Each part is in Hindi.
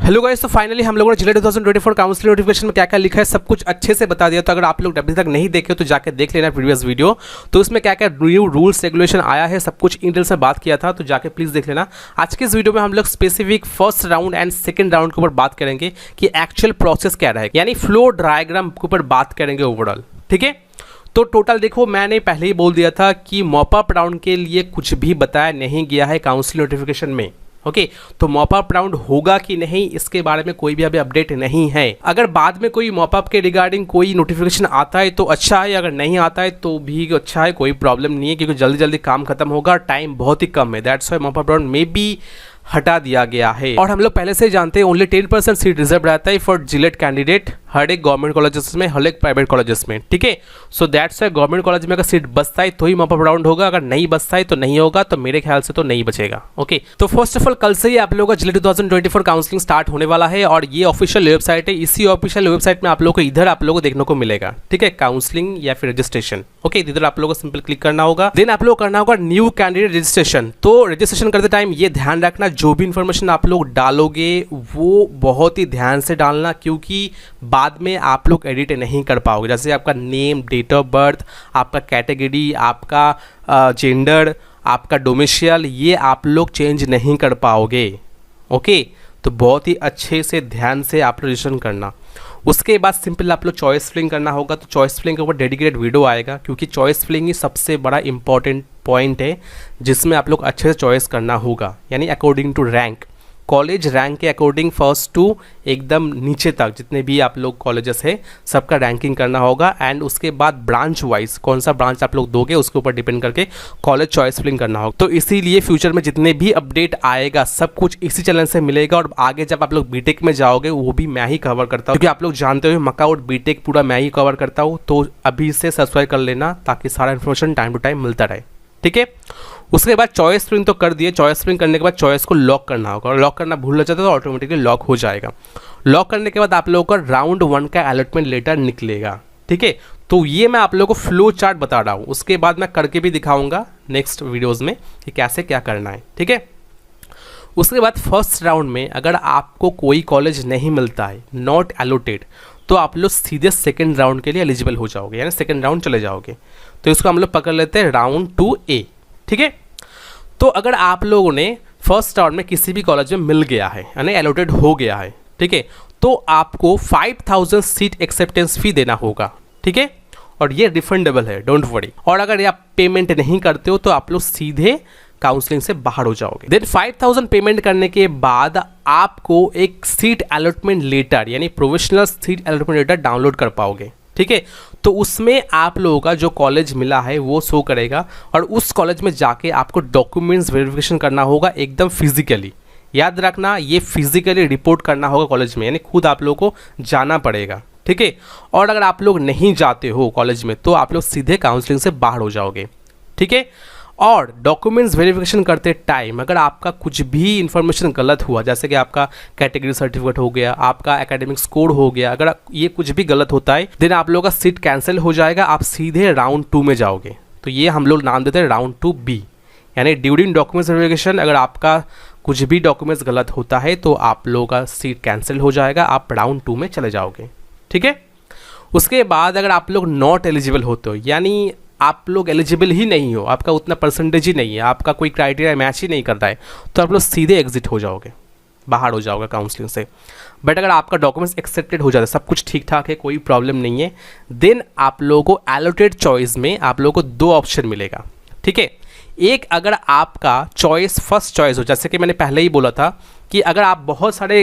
हेलो गाइस, तो फाइनली हम लोगों ने जुलाई 2024 काउंसिल नोटिफिकेशन में क्या क्या लिखा है सब कुछ अच्छे से बता दिया। तो अगर आप लोग अभी तक नहीं देखे तो जाके देख लेना प्रीवियस वीडियो। तो इसमें क्या क्या न्यू रूल्स रेगुलेशन आया है सब कुछ इन डिटेल से बात किया था, तो जाके प्लीज़ देख लेना। आज के इस वीडियो में हम लोग specific first round and second round के ऊपर बात करेंगे कि एक्चुअल प्रोसेस क्या रहेगा, यानी फ्लो डायग्राम के ऊपर बात करेंगे ओवरऑल। ठीक है, तो टोटल देखो, मैंने पहले ही बोल दिया था कि मॉपअप राउंड के लिए कुछ भी बताया नहीं गया है काउंसिल नोटिफिकेशन में। ओके, तो मॉपअप राउंड होगा कि नहीं इसके बारे में कोई भी अभी अपडेट नहीं है। अगर बाद में कोई मॉपअप के रिगार्डिंग कोई नोटिफिकेशन आता है तो अच्छा है, अगर नहीं आता है तो भी अच्छा है, कोई प्रॉब्लम नहीं है, क्योंकि जल्दी जल्दी काम खत्म होगा, टाइम बहुत ही कम है। दैट्स व्हाई मॉपअप राउंड में भी हटा दिया गया है। और हम लोग पहले से जानते हैं ओनली 10% सीट रिजर्व रहता है फॉर जिलेट कैंडिडेट हर एक गवर्नमेंट कॉलेजेस में, हर एक प्राइवेट कॉलेजेस में। ठीक है, so that's why government college में अगर सीट बचता है तो ही मॉपअप राउंड होगा, अगर नहीं बचता है तो नहीं होगा, तो मेरे ख्याल से तो नहीं बचेगा। ओके, तो फर्स्ट ऑफ ऑल कल से ही आप लोगों का जुलाई 2024 काउंसलिंग स्टार्ट होने वाला है और ये ऑफिशियल वेबसाइट है। इसी ऑफिशियल वेबसाइट में आप लोगों को इधर आप लोगों को देखने को मिलेगा। ठीक है, काउंसलिंग या फिर रजिस्ट्रेशन। ओके, इधर आप लोगों को सिंपल क्लिक करना होगा, देन आप लोग करना होगा न्यू कैंडिडेट रजिस्ट्रेशन। तो रजिस्ट्रेशन करते टाइम ये ध्यान रखना, जो भी इंफॉर्मेशन आप लोग डालोगे वो बहुत ही ध्यान से डालना, क्योंकि बाद में आप लोग एडिट नहीं कर पाओगे। जैसे आपका नेम, डेट ऑफ बर्थ, आपका कैटेगरी, आपका जेंडर, आपका डोमिसाइल, ये आप लोग चेंज नहीं कर पाओगे। ओके, तो बहुत ही अच्छे से ध्यान से आप लोग रजिस्ट्रेशन करना। उसके बाद सिंपल आप लोग चॉइस फिलिंग करना होगा। तो चॉइस फिलिंग के ऊपर डेडिकेटेड वीडियो आएगा, क्योंकि चॉइस फिलिंग ही सबसे बड़ा इंपॉर्टेंट पॉइंट है जिसमें आप लोग अच्छे से चॉइस करना होगा, यानी according to rank, college rank के अकॉर्डिंग फर्स्ट टू एकदम नीचे तक जितने भी आप लोग कॉलेजेस है सबका रैंकिंग करना होगा। एंड उसके बाद ब्रांच वाइज कौन सा ब्रांच आप लोग दोगे उसके ऊपर डिपेंड करके कॉलेज चॉइस फिलिंग करना होगा। तो इसीलिए फ्यूचर में जितने भी अपडेट आएगा सब कुछ इसी चैनल से मिलेगा। और आगे जब आप लोग बीटेक में जाओगे वो भी मैं ही कवर करता हूँ, क्योंकि आप लोग जानते हो मकाउट बीटेक पूरा मैं ही कवर करता हूँ। तो अभी से सब्सक्राइब कर लेना ताकि सारा इन्फॉर्मेशन टाइम टू टाइम मिलता रहे। ठीक है, उसके बाद चॉइस फिलिंग तो कर दिए। चॉइस फिलिंग करने के बाद चॉइस को लॉक करना होगा, और लॉक करना भूल जाता है तो ऑटोमेटिकली लॉक हो जाएगा। लॉक करने के बाद आप लोगों का राउंड 1 का अलॉटमेंट लेटर निकलेगा। ठीक है, तो ये मैं आप लोगों को फ्लो चार्ट बता रहा हूँ, उसके बाद मैं करके भी दिखाऊंगा नेक्स्ट वीडियोज़ में कि कैसे क्या करना है। ठीक है, उसके बाद फर्स्ट राउंड में अगर आपको कोई कॉलेज नहीं मिलता है, नॉट अलॉटेड, तो आप लोग सीधे सेकेंड राउंड के लिए एलिजिबल हो जाओगे, यानी सेकेंड राउंड चले जाओगे। तो इसको हम लोग पकड़ लेते हैं राउंड 2A। ठीक है, तो अगर आप लोगों ने फर्स्ट राउंड में किसी भी कॉलेज में मिल गया है, यानी अलॉटेड हो गया है, ठीक है, तो आपको 5000 सीट एक्सेप्टेंस फी देना होगा। ठीक है, और ये रिफंडेबल है, डोंट वरी। और अगर आप पेमेंट नहीं करते हो तो आप लोग सीधे काउंसलिंग से बाहर हो जाओगे। देन 5000 पेमेंट करने के बाद आपको एक सीट अलॉटमेंट लेटर यानी provisional seat allotment letter download कर पाओगे। ठीक है, तो उसमें आप लोगों का जो कॉलेज मिला है वो शो करेगा, और उस कॉलेज में जाके आपको डॉक्यूमेंट्स वेरिफिकेशन करना होगा एकदम फिजिकली। याद रखना, ये फिजिकली रिपोर्ट करना होगा कॉलेज में, यानी खुद आप लोगों को जाना पड़ेगा। ठीक है, और अगर आप लोग नहीं जाते हो कॉलेज में तो आप लोग सीधे काउंसलिंग से बाहर हो जाओगे। ठीक है, और डॉक्यूमेंट्स वेरिफिकेशन करते टाइम अगर आपका कुछ भी इंफॉर्मेशन गलत हुआ, जैसे कि आपका कैटेगरी सर्टिफिकेट हो गया, आपका एकेडमिक स्कोर हो गया, अगर ये कुछ भी गलत होता है देन आप लोगों का सीट कैंसिल हो जाएगा, आप सीधे राउंड 2 में जाओगे। तो ये हम लोग नाम देते हैं राउंड 2B, यानी ड्यूरिंग डॉक्यूमेंट्स वेरिफिकेशन अगर आपका कुछ भी डॉक्यूमेंट्स गलत होता है तो आप लोगों का सीट कैंसिल हो जाएगा, आप राउंड 2 में चले जाओगे। ठीक है, उसके बाद अगर आप लोग नॉट एलिजिबल होते हो, यानी आप लोग एलिजिबल ही नहीं हो, आपका उतना परसेंटेज ही नहीं है, आपका कोई क्राइटेरिया मैच ही नहीं करता है, तो आप लोग सीधे एग्जिट हो जाओगे, बाहर हो जाओगे काउंसलिंग से। बट अगर आपका डॉक्यूमेंट्स एक्सेप्टेड हो जाता है, सब कुछ ठीक ठाक है, कोई प्रॉब्लम नहीं है, देन आप लोगों को एलोटेड चॉइस में आप लोगों को 2 ऑप्शन मिलेगा। ठीक है, एक अगर आपका चॉइस फर्स्ट चॉइस हो, जैसे कि मैंने पहले ही बोला था कि अगर आप बहुत सारे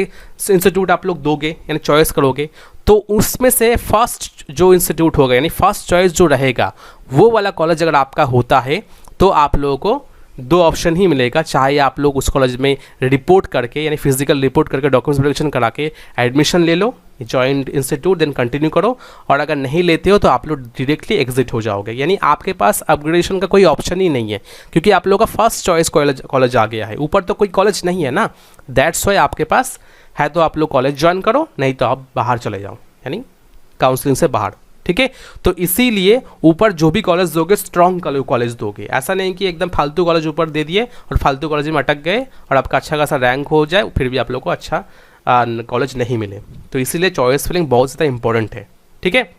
इंस्टीट्यूट आप लोग दोगे यानी चॉइस करोगे, तो उसमें से फर्स्ट जो इंस्टीट्यूट होगा यानी फर्स्ट चॉइस जो रहेगा वो वाला कॉलेज अगर आपका होता है तो आप लोगों को 2 ऑप्शन ही मिलेगा। चाहे आप लोग उस कॉलेज में रिपोर्ट करके यानी फिजिकल रिपोर्ट करके डॉक्यूमेंट्स वेरिफिकेशन करा के एडमिशन ले लो, जॉइंट इंस्टीट्यूट, देन कंटिन्यू करो, और अगर नहीं लेते हो तो आप लोग डायरेक्टली एग्जिट हो जाओगे, यानी आपके पास अपग्रेडेशन का कोई ऑप्शन ही नहीं है, क्योंकि आप लोगों का फर्स्ट चॉइस कॉलेज आ गया है, ऊपर तो कोई कॉलेज नहीं है ना। दैट्स वाई आपके पास है तो आप लोग कॉलेज ज्वाइन करो, नहीं तो आप बाहर चले जाओ, यानी काउंसलिंग से बाहर। ठीक है, तो इसीलिए ऊपर जो भी कॉलेज दोगे स्ट्रॉन्ग कॉलेज दोगे, ऐसा नहीं कि एकदम फालतू कॉलेज ऊपर दे दिए और फालतू कॉलेज में अटक गए और आपका अच्छा खासा रैंक हो जाए फिर भी आप लोग को अच्छा कॉलेज नहीं मिले। तो इसीलिए चॉइस फिलिंग बहुत ज़्यादा इंपॉर्टेंट है, ठीक है।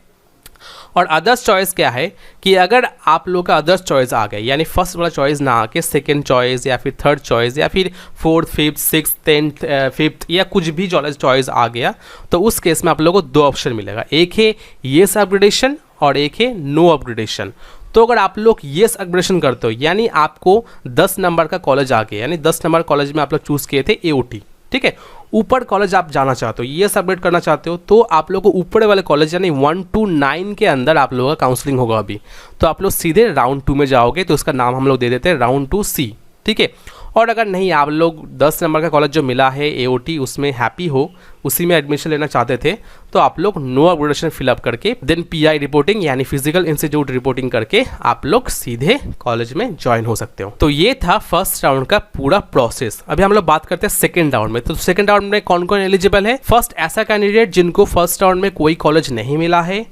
और अदर्स चॉइस क्या है कि अगर आप लोग का अदर्स चॉइस आ गया, यानी फर्स्ट वाला चॉइस ना आके सेकंड चॉइस या फिर थर्ड चॉइस या फिर fourth, fifth, six, 10th, 5th या कुछ भी चॉइस आ गया, तो उस केस में आप लोगों को दो ऑप्शन मिलेगा, एक है येस अपग्रेडेशन और एक है नो अपग्रेडेशन। तो अगर आप लोग येस अपग्रेडेशन करते हो यानी आपको 10 नंबर का कॉलेज आ गया, यानी 10 नंबर कॉलेज में आप लोग चूज़ किए थे AOT, ठीक है, ऊपर कॉलेज आप जाना चाहते हो, ये अपग्रेड करना चाहते हो, तो आप लोग को ऊपर वाले कॉलेज यानी 1 to 9 के अंदर आप लोगों का काउंसलिंग होगा अभी। तो आप लोग सीधे राउंड 2 में जाओगे, तो उसका नाम हम लोग दे देते हैं राउंड 2C, ठीक है। और अगर नहीं आप लोग 10 नंबर का कॉलेज जो मिला है AOT उसमें हैप्पी हो, उसी में एडमिशन लेना चाहते थे, तो आप लोग नो अपग्रेडेशन फिलअप करके देन PI रिपोर्टिंग यानी फिजिकल इंस्टीट्यूट रिपोर्टिंग करके आप लोग सीधे कॉलेज में ज्वाइन हो सकते हो। तो ये था फर्स्ट राउंड का पूरा प्रोसेस। अभी हम लोग बात करते हैं सेकंड राउंड में। तो सेकंड राउंड में कौन कौन एलिजिबल है? फर्स्ट ऐसा कैंडिडेट जिनको फर्स्ट राउंड में कोई कॉलेज नहीं मिला है,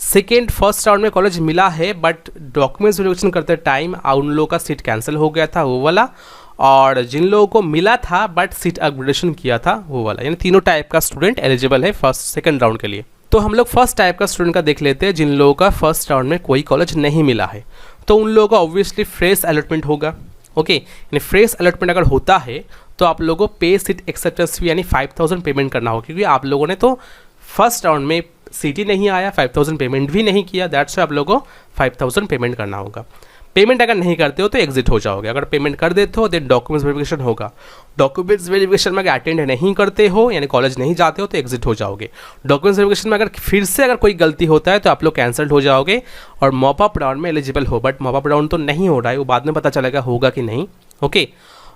सेकेंड फर्स्ट राउंड में कॉलेज मिला है बट डॉक्यूमेंट्स वेरिफिकेशन करते टाइम उन लोगों का सीट कैंसिल हो गया था, वो वाला, और जिन लोगों को मिला था बट सीट अपग्रेडेशन किया था, वो वाला। यानी तीनों टाइप का स्टूडेंट एलिजिबल है फर्स्ट सेकंड राउंड के लिए। तो हम लोग फर्स्ट टाइप का स्टूडेंट का देख लेते हैं, जिन लोगों का फर्स्ट राउंड में कोई कॉलेज नहीं मिला है। तो उन लोगों का ऑब्वियसली फ्रेश अलॉटमेंट होगा, ओके। यानी फ्रेश अलॉटमेंट अगर होता है तो आप लोगों को पे सीट एक्सेप्टेंस फी यानी 5000 पेमेंट करना होगा, क्योंकि आप लोगों ने तो फर्स्ट राउंड में सीट ही नहीं आया, 5000 पेमेंट भी नहीं किया, दैट्स आप लोगों को 5000 पेमेंट करना होगा। पेमेंट अगर नहीं करते हो तो एग्जिट हो जाओगे, अगर पेमेंट कर देते हो देन डॉक्यूमेंट्स वेरिफिकेशन होगा। डॉक्यूमेंट्स वेरिफिकेशन में अगर अटेंड नहीं करते हो यानी कॉलेज नहीं जाते हो तो एग्जिट हो जाओगे। डॉक्यूमेंट्स वेरिफिकेशन में अगर फिर से अगर कोई गलती होता है तो आप लोग कैंसल्ड हो जाओगे और मॉप अप राउंड में एलिजिबल हो, बट मॉप अप राउंड तो नहीं हो रहा है, वो बाद में पता चलेगा होगा कि नहीं, ओके।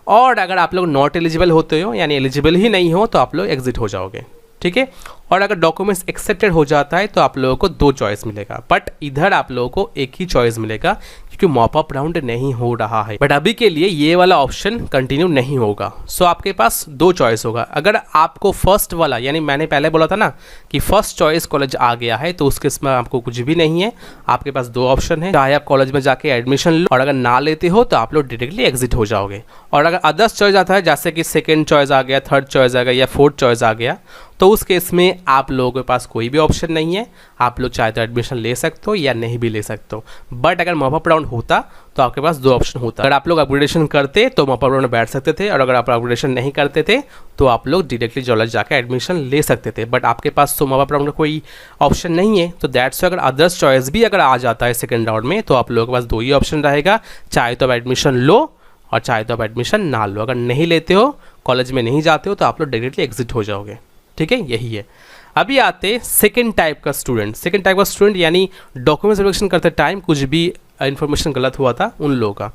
और अगर आप लोग नॉट एलिजिबल होते हो यानी एलिजिबल ही नहीं हो तो आप लोग एग्जिट हो जाओगे, ठीक है। और अगर डॉक्यूमेंट्स एक्सेप्टेड हो जाता है तो आप लोगों को 2 चॉइस मिलेगा, बट इधर आप लोगों को एक ही चॉइस मिलेगा क्योंकि मॉप अप राउंड नहीं हो रहा है। बट अभी के लिए ये वाला ऑप्शन कंटिन्यू नहीं होगा। सो आपके पास 2 चॉइस होगा। अगर आपको फर्स्ट वाला यानी मैंने पहले बोला था ना कि फर्स्ट चॉइस कॉलेज आ गया है तो उस केस में आपको कुछ भी नहीं है, आपके पास 2 ऑप्शन है, चाहे आप कॉलेज में जाके एडमिशन लो और अगर ना लेते हो तो आप लोग डायरेक्टली एग्जिट हो जाओगे। और अगर अदर्स चॉइस आता है जैसे कि सेकेंड चॉइस आ गया, थर्ड चॉइस आ गया या फोर्थ चॉइस आ गया, तो उस केस में आप लोगों के पास कोई भी ऑप्शन नहीं है, आप लोग चाहे तो एडमिशन ले सकते हो या नहीं भी ले सकते हो। बट अगर मॉप अप राउंड होता तो आपके पास 2 ऑप्शन होता। अगर आप लोग अपग्रेडेशन करते तो मॉप अप राउंड में बैठ सकते थे, और अगर आप अपग्रेडेशन नहीं करते थे तो आप लोग डायरेक्टली कॉलेज जाकर एडमिशन ले सकते थे। बट आपके पास तो मॉप अप राउंड का कोई ऑप्शन नहीं है, तो दैट्स अगर अदर्स चॉइस भी अगर आ जाता है सेकेंड राउंड में तो आप लोगों के पास 2 ही ऑप्शन रहेगा, चाहे तो आप एडमिशन लो और चाहे तो आप एडमिशन ना लो। अगर नहीं लेते हो, कॉलेज में नहीं जाते हो तो आप लोग डायरेक्टली एग्जिट हो जाओगे, ठीक है, यही है। अभी आते सेकंड टाइप का स्टूडेंट। सेकंड टाइप का स्टूडेंट यानी डॉक्यूमेंट्स वेरिफिकेशन करते टाइम कुछ भी इन्फॉर्मेशन गलत हुआ था उन लोगों का,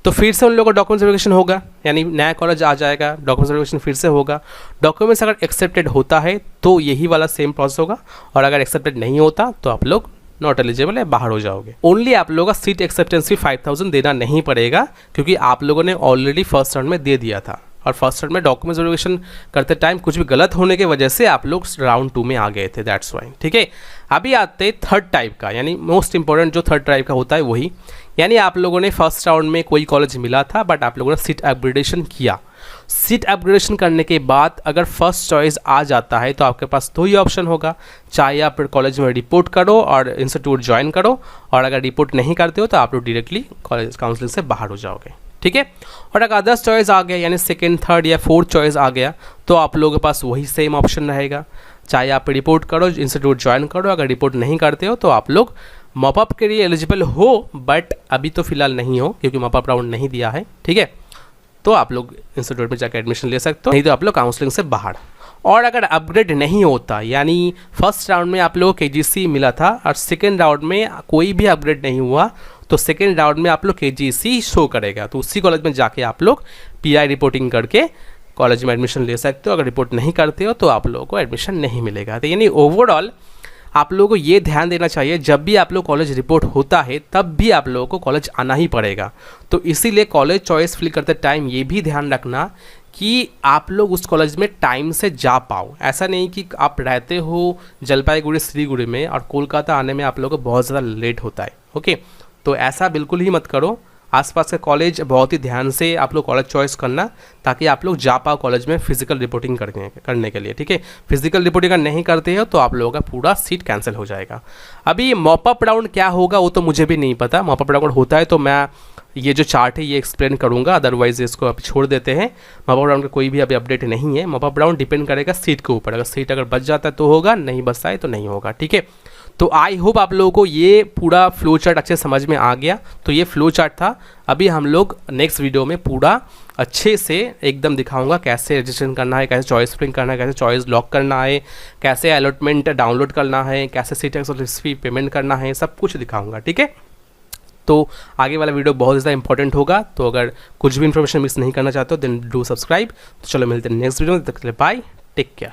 तो फिर से उन लोगों का डॉक्यूमेंट्स वेरिफिकेशन होगा, यानी नया कॉलेज आ जाएगा, डॉक्यूमेंट्स वेरिफिकेशन फिर से होगा। डॉक्यूमेंट्स अगर एक्सेप्टेड होता है तो यही वाला सेम प्रोसेस होगा, और अगर एक्सेप्टेड नहीं होता तो आप लोग नॉट एलिजिबल है, बाहर हो जाओगे। ओनली आप लोगों का सीट एक्सेप्टेंस फी 5000 देना नहीं पड़ेगा, क्योंकि आप लोगों ने ऑलरेडी फर्स्ट राउंड में दे दिया था, और फर्स्ट राउंड में डॉक्यूमेंट्स वेरिफिकेशन करते टाइम कुछ भी गलत होने की वजह से आप लोग राउंड 2 में आ गए थे, दैट्स वाई, ठीक है। अभी आते थर्ड टाइप का, यानी मोस्ट इंपॉर्टेंट जो थर्ड टाइप का होता है वही, यानी आप लोगों ने फर्स्ट राउंड में कोई कॉलेज मिला था बट आप लोगों ने सीट अपग्रेडेशन किया। सीट अपग्रेडेशन करने के बाद अगर फर्स्ट चॉइस आ जाता है तो आपके पास 2 ही ऑप्शन होगा, चाहे आप कॉलेज में रिपोर्ट करो और इंस्टीट्यूट ज्वाइन करो, और अगर रिपोर्ट नहीं करते हो तो आप लोग डायरेक्टली कॉलेज काउंसलिंग से बाहर हो जाओगे, ठीक है। और अगर अदर्स चॉइस आ गया यानी सेकेंड, थर्ड या फोर्थ चॉइस आ गया तो आप लोगों के पास वही सेम ऑप्शन रहेगा, चाहे आप रिपोर्ट करो, इंस्टीट्यूट ज्वाइन करो, अगर रिपोर्ट नहीं करते हो तो आप लोग मॉप अप के लिए एलिजिबल हो, बट अभी तो फिलहाल नहीं हो क्योंकि मॉप अप राउंड नहीं दिया है, ठीक है। तो आप लोग इंस्टीट्यूट में जाकर एडमिशन ले सकते हो, नहीं तो आप लोग काउंसलिंग से बाहर। और अगर अपग्रेड नहीं होता यानी फर्स्ट राउंड में आप लोगों को KGC मिला था और सेकेंड राउंड में कोई भी अपग्रेड नहीं हुआ, तो सेकेंड राउंड में आप लोग KGC शो करेगा, तो उसी कॉलेज में जाके आप लोग PI रिपोर्टिंग करके कॉलेज में एडमिशन ले सकते हो। अगर रिपोर्ट नहीं करते हो तो आप लोगों को एडमिशन नहीं मिलेगा। तो यानी ओवरऑल आप लोगों को ये ध्यान देना चाहिए, जब भी आप लोग कॉलेज रिपोर्ट होता है तब भी आप लोगों को कॉलेज आना ही पड़ेगा। तो इसीलिए कॉलेज चॉइस फिल करते टाइम ये भी ध्यान रखना कि आप लोग उस कॉलेज में टाइम से जा पाओ। ऐसा नहीं कि आप रहते हो जलपाईगुड़ी, सिलीगुड़ी में और कोलकाता आने में आप लोगों को बहुत ज़्यादा लेट होता है, ओके। तो ऐसा बिल्कुल ही मत करो। आसपास का कॉलेज बहुत ही ध्यान से आप लोग कॉलेज चॉइस करना, ताकि आप लोग जा पाओ कॉलेज में फिजिकल रिपोर्टिंग करने के लिए, ठीक है। फिजिकल रिपोर्टिंग अगर नहीं करते हो तो आप लोगों का पूरा सीट कैंसिल हो जाएगा। अभी मॉपअप राउंड क्या होगा वो तो मुझे भी नहीं पता। मॉपअप राउंड होता है तो मैं ये जो चार्ट है ये एक्सप्लेन करूंगा, अदरवाइज इसको अभी छोड़ देते हैं। मॉपअप राउंड का कोई भी अभी अपडेट नहीं है। मॉपअप राउंड डिपेंड करेगा सीट के ऊपर, अगर सीट अगर बच जाता है तो होगा, नहीं बचता है तो नहीं होगा, ठीक है। तो आई होप आप लोगों को ये पूरा फ्लो चार्ट अच्छे समझ में आ गया। तो ये फ्लो चार्ट था। अभी हम लोग नेक्स्ट वीडियो में पूरा अच्छे से एकदम दिखाऊंगा कैसे रजिस्ट्रेशन करना है, कैसे चॉइस फिलिंग करना है, कैसे चॉइस लॉक करना है, कैसे अलॉटमेंट डाउनलोड करना है, कैसे सीट एक्सेस फी पेमेंट करना है, सब कुछ दिखाऊंगा, ठीक है। तो आगे वाला वीडियो बहुत ज़्यादा इंपॉर्टेंट होगा। तो अगर कुछ भी इन्फॉर्मेशन मिस नहीं करना चाहते हो देन डू सब्सक्राइब। तो चलो मिलते हैं नेक्स्ट वीडियो में, तब तक के लिए बाय, टेक केयर।